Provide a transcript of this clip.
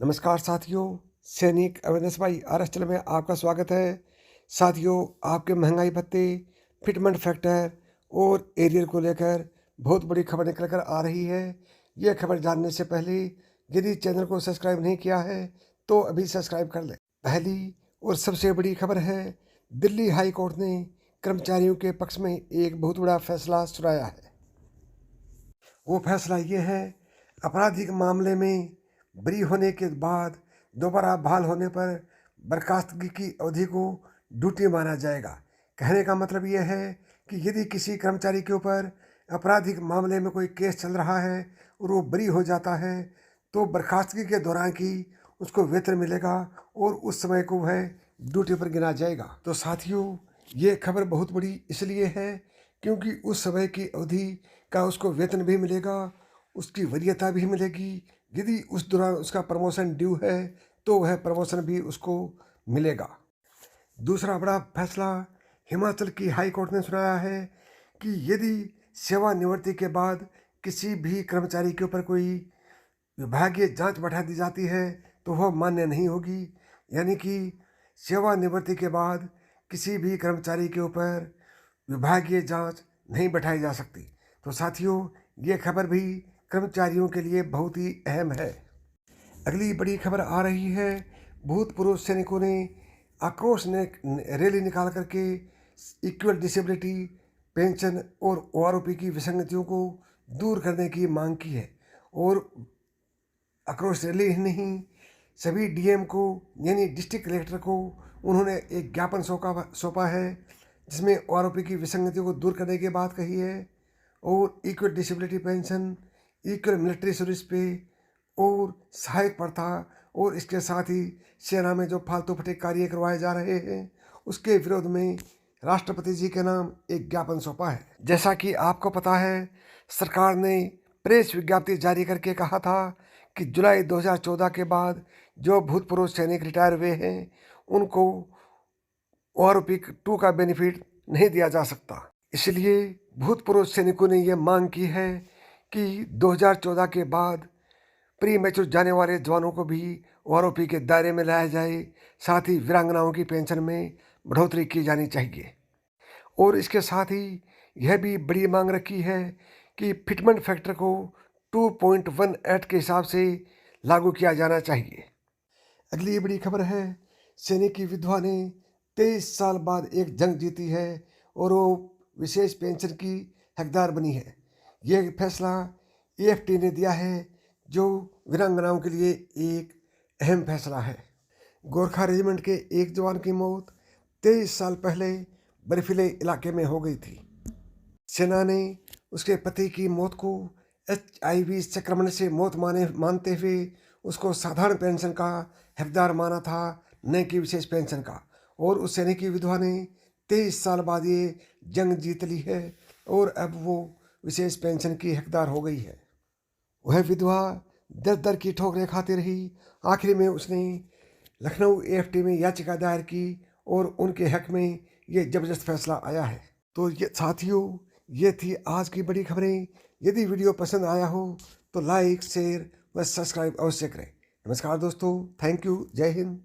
नमस्कार साथियों, सैनिक awareness by R S channel में आपका स्वागत है। साथियों, आपके महंगाई भत्ते, फिटमेंट फैक्टर और एरियर को लेकर बहुत बड़ी खबर निकल कर आ रही है। यह खबर जानने से पहले यदि चैनल को सब्सक्राइब नहीं किया है तो अभी सब्सक्राइब कर लें। पहली और सबसे बड़ी खबर है, दिल्ली हाई कोर्ट ने कर्मचारियों के पक्ष में एक बहुत बड़ा फैसला सुनाया है। वो फैसला ये है, आपराधिक मामले में बरी होने के बाद दोबारा बहाल होने पर बर्खास्तगी की अवधि को ड्यूटी माना जाएगा। कहने का मतलब यह है कि यदि किसी कर्मचारी के ऊपर आपराधिक मामले में कोई केस चल रहा है और वो बरी हो जाता है तो बर्खास्तगी के दौरान की उसको वेतन मिलेगा और उस समय को वह ड्यूटी पर गिना जाएगा। तो साथियों, ये खबर बहुत बड़ी इसलिए है क्योंकि उस समय की अवधि का उसको वेतन भी मिलेगा, उसकी वरीयता भी मिलेगी। यदि उस दौरान उसका प्रमोशन ड्यू है तो वह प्रमोशन भी उसको मिलेगा। दूसरा बड़ा फैसला हिमाचल की हाई कोर्ट ने सुनाया है कि यदि सेवानिवृत्ति के बाद किसी भी कर्मचारी के ऊपर कोई विभागीय जांच बैठा दी जाती है तो वह मान्य नहीं होगी। यानी कि सेवानिवृत्ति के बाद किसी भी कर्मचारी के ऊपर विभागीय जांच नहीं बैठाई जा सकती। तो साथियों, ये खबर भी कर्मचारियों के लिए बहुत ही अहम है। अगली बड़ी खबर आ रही है, भूतपूर्व सैनिकों ने आक्रोश ने रैली निकाल करके इक्वल डिसेबिलिटी पेंशन और ओआरओपी की विसंगतियों को दूर करने की मांग की है। और आक्रोश रैली ही नहीं, सभी डीएम को यानी डिस्ट्रिक्ट कलेक्टर को उन्होंने एक ज्ञापन सौंपा है जिसमें ओआरओपी की विसंगतियों को दूर करने की बात कही है और equal disability pension, equal military service पे और सहायक प्रथा और इसके साथ ही सेना में जो फालतू फटे कार्य करवाए जा रहे हैं उसके विरोध में राष्ट्रपति जी के नाम एक ज्ञापन सौंपा है। जैसा कि आपको पता है, सरकार ने प्रेस विज्ञप्ति जारी करके कहा था कि जुलाई 2014 के बाद जो भूतपूर्व सैनिक रिटायर हुए हैं उनको ओआरओपी 2 का बेनिफिट नहीं दिया जा सकता। इसलिए भूतपूर्व सैनिकों ने यह मांग की है कि 2014 के बाद प्री मैच्योर जाने वाले जवानों को भी ओआरओपी के दायरे में लाया जाए। साथ ही वीरांगनाओं की पेंशन में बढ़ोतरी की जानी चाहिए। और इसके साथ ही यह भी बड़ी मांग रखी है कि फिटमेंट फैक्टर को 2.18 के हिसाब से लागू किया जाना चाहिए। अगली बड़ी खबर है, सैनिक की विधवा ने 23 साल बाद एक जंग जीती है और वो विशेष पेंशन की हकदार बनी है। यह फैसला एएफटी ने दिया है जो वीरांगनाओं के लिए एक अहम फैसला है। गोरखा रेजिमेंट के एक जवान की मौत 23 साल पहले बर्फीले इलाके में हो गई थी। सेना ने उसके पति की मौत को HIV संक्रमण से मौत मानते हुए उसको साधारण पेंशन का हकदार माना था, न कि विशेष पेंशन का। और उस सैनिक की विधवा ने 23 साल बाद ये जंग जीत ली है और अब वो विशेष पेंशन की हकदार हो गई है। वह विधवा दर दर की ठोकरें खाती रही। आखिर में उसने लखनऊ एएफटी में याचिका दायर की और उनके हक में ये जबरदस्त फैसला आया है। तो ये साथियों, ये थी आज की बड़ी खबरें। यदि वीडियो पसंद आया हो तो लाइक, शेयर व सब्सक्राइब अवश्य करें। नमस्कार दोस्तों, थैंक यू, जय हिंद।